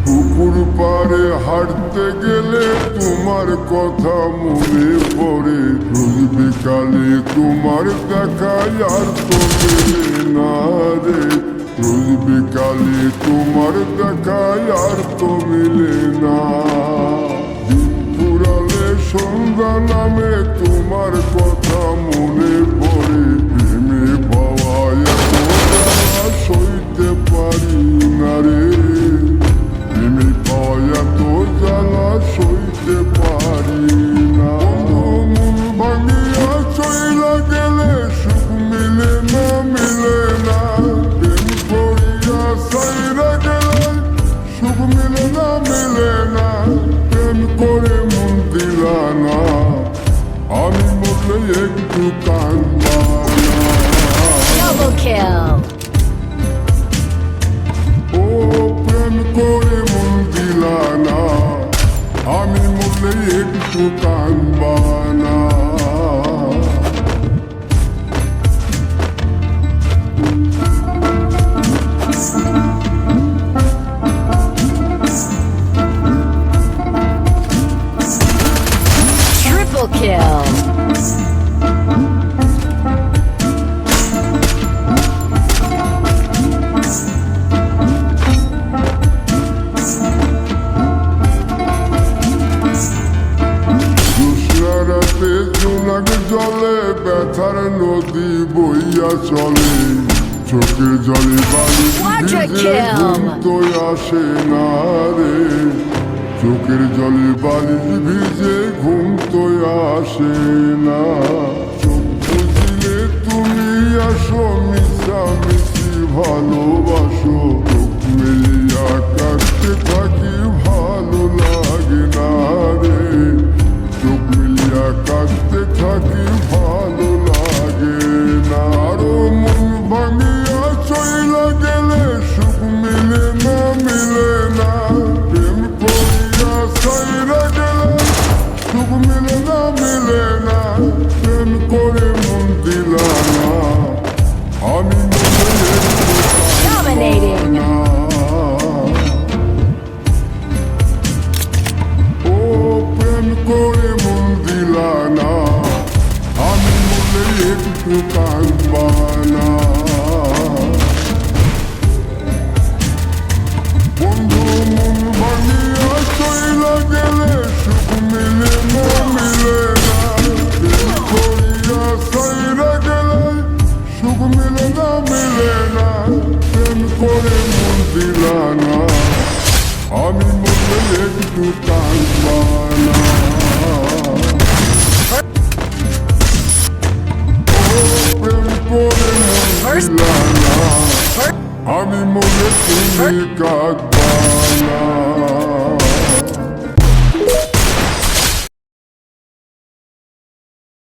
পুকুর পাড়ে হাঁটতে গেলে তোমার কথা মনে পড়ে, রোজ বিকালে তোমার দেখায় আর তো মেলে না রে, রোজ বিকালে তোমার দেখায় আর তো মেলে না। দিন ফুরালে সন্ধ্যা নামে তোমার কথা মনে পড়ে, প্রেমে পাওয়া এত জ্বালা সইতে পারি না রে, প্রেমে পাওয়া এত জ্বালা সইতে পারি না। মন ভাঙিয়া চইলা গেলে সুখ মিলে না, মিলে না, প্রেম করিয়া সাইরা গেলে সুখ মিলে না, মিলে না, প্রেম করে মন দিলা না, আমি মরলে একটু কাঁদবা না। Double kill. ও প্রেম করে মন দিলা না, আমি মরলে একটু কাঁদবা না। Triple kill. রাতে জোনাক জলে ব্যথার নদী বইয়া চলে, চোখের জলে বালি ভিজে ঘুম তো আসে না রে, চোখের জলে বালি ভিজে ঘুম তো আসে না। চোখ বুঝিলে তুমি আসো, মিশামিশি ভালোবাসো, চোখ মেলিয়া কাঁদতে থাকি ভালো লাগে না রে, চোখ মিলিয়া কাঁদতে থাকি ভালো লাগে না। আরো মন ভাঙিয়া চইলা গেলে সুখ মিলে না, মিলে না, প্রেম করিয়া সাইরা গেলে সুখ মিলে না, মিলে না, প্রেম করে মন দিলা না, আমি মনে Dominating. ও প্রেম করে মন দিলা না, আমি মনে একটু কাঁদবা না। বন্ধু মন ভাঙিয়া চইলা গেলে সুখ মিলে না, মিলে না, প্রেম করিয়া সাইরা গেলে সুখ মিলে না, মিলে না, প্রেম করে মন দিলা না, আমি মনে একটু কাঁদবা না। ও প্রেম করে মন দিলা না, আমি মনে তুমি কাঁদবা না।